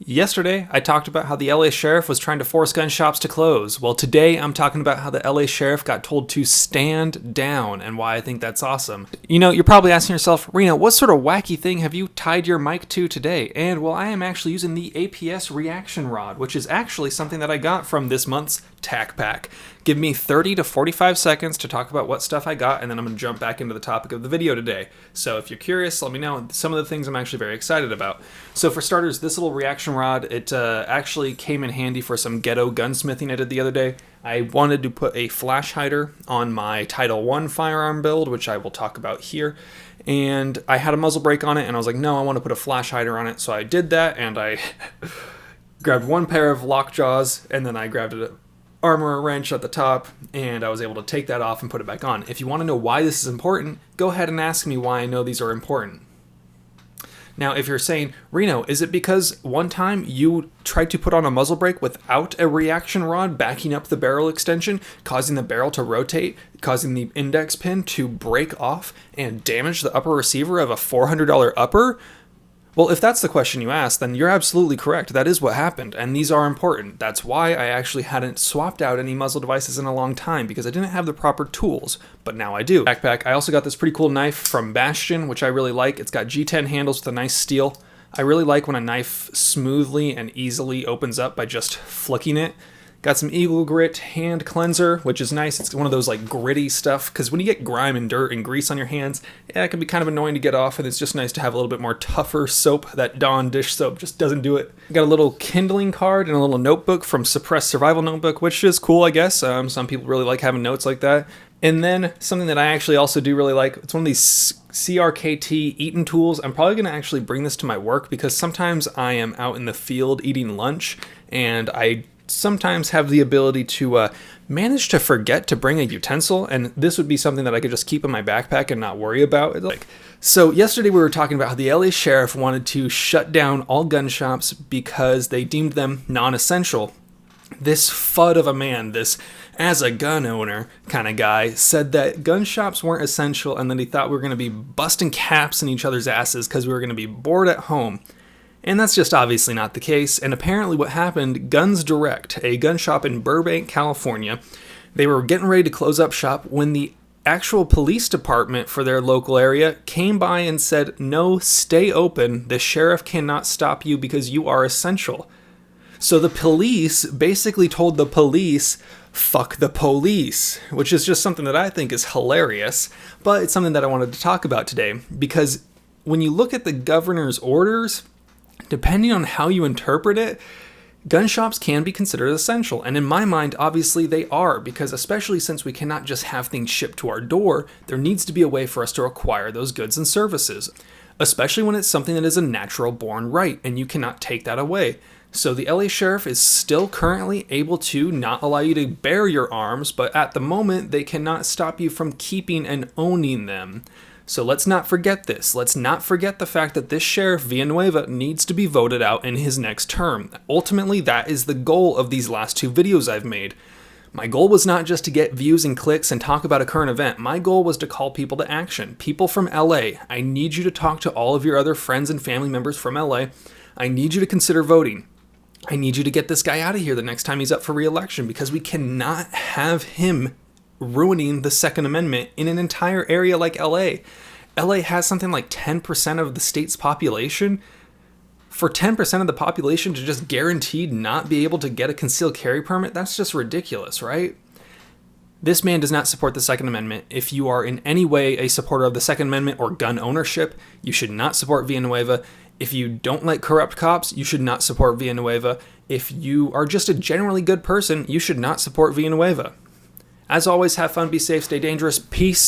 Yesterday, I talked about how the LA sheriff was trying to force gun shops to close. Well, today I'm talking about how the LA sheriff got told to stand down and why I think that's awesome. You know, you're probably asking yourself, Reno, what sort of wacky thing have you tied your mic to today? And well, I am actually using the APS reaction rod, which is actually something that I got from this month's TAC Pack. Give me 30 to 45 seconds to talk about what stuff I got, and then I'm going to jump back into the topic of the video today. So if you're curious, let me know some of the things I'm actually very excited about. So for starters, this little reaction rod, it actually came in handy for some ghetto gunsmithing I did the other day. I wanted to put a flash hider on my Title I firearm build, which I will talk about here. And I had a muzzle brake on it, and I was like, no, I want to put a flash hider on it. So I did that, and I grabbed one pair of lock jaws, and then I grabbed an armor wrench at the top, and I was able to take that off and put it back on. If you want to know why this is important, go ahead and ask me why I know these are important. Now, if you're saying, Reno, is it because one time you tried to put on a muzzle brake without a reaction rod backing up the barrel extension, causing the barrel to rotate, causing the index pin to break off and damage the upper receiver of a $400 upper? Well, if that's the question you asked, then you're absolutely correct. That is what happened, and these are important. That's why I actually hadn't swapped out any muzzle devices in a long time, because I didn't have the proper tools, but now I do. Backpack, I also got this pretty cool knife from Bastion, which I really like. It's got G10 handles with a nice steel. I really like when a knife smoothly and easily opens up by just flicking it. Got some Eagle Grit hand cleanser, which is nice. It's one of those like gritty stuff, because when you get grime and dirt and grease on your hands, yeah, it can be kind of annoying to get off, and it's just nice to have a little bit more tougher soap. That Dawn dish soap just doesn't do it. Got a little kindling card and a little notebook from Suppressed Survival Notebook, which is cool, I guess. Some people really like having notes like that. And then something that I actually also do really like, it's one of these CRKT eating tools. I'm probably going to actually bring this to my work, because sometimes I am out in the field eating lunch, and I sometimes have the ability to manage to forget to bring a utensil, and this would be something that I could just keep in my backpack and not worry about. So yesterday we were talking about how the LA sheriff wanted to shut down all gun shops because they deemed them non-essential. This FUD of a man, this as a gun owner kind of guy, said that gun shops weren't essential, and that he thought we were going to be busting caps in each other's asses because we were going to be bored at home. And that's just obviously not the case, and apparently what happened, Guns Direct, a gun shop in Burbank, California, they were getting ready to close up shop when the actual police department for their local area came by and said, no, stay open, the sheriff cannot stop you because you are essential. So the police basically told the police, fuck the police, which is just something that I think is hilarious, but it's something that I wanted to talk about today, because when you look at the governor's orders, depending on how you interpret it, gun shops can be considered essential. And in my mind, obviously they are, because especially since we cannot just have things shipped to our door, there needs to be a way for us to acquire those goods and services, especially when it's something that is a natural born right, and you cannot take that away. So the LA sheriff is still currently able to not allow you to bear your arms, but at the moment, they cannot stop you from keeping and owning them. So let's not forget this. Let's not forget the fact that this sheriff, Villanueva, needs to be voted out in his next term. Ultimately, that is the goal of these last two videos I've made. My goal was not just to get views and clicks and talk about a current event. My goal was to call people to action. People from LA, I need you to talk to all of your other friends and family members from LA. I need you to consider voting. I need you to get this guy out of here the next time he's up for re-election, because we cannot have him ruining the Second Amendment in an entire area like LA. LA has something like 10% of the state's population. For 10% of the population to just guaranteed not be able to get a concealed carry permit, that's just ridiculous, right? This man does not support the Second Amendment. If you are in any way a supporter of the Second Amendment or gun ownership, you should not support Villanueva. If you don't like corrupt cops, you should not support Villanueva. If you are just a generally good person, you should not support Villanueva. As always, have fun, be safe, stay dangerous. Peace.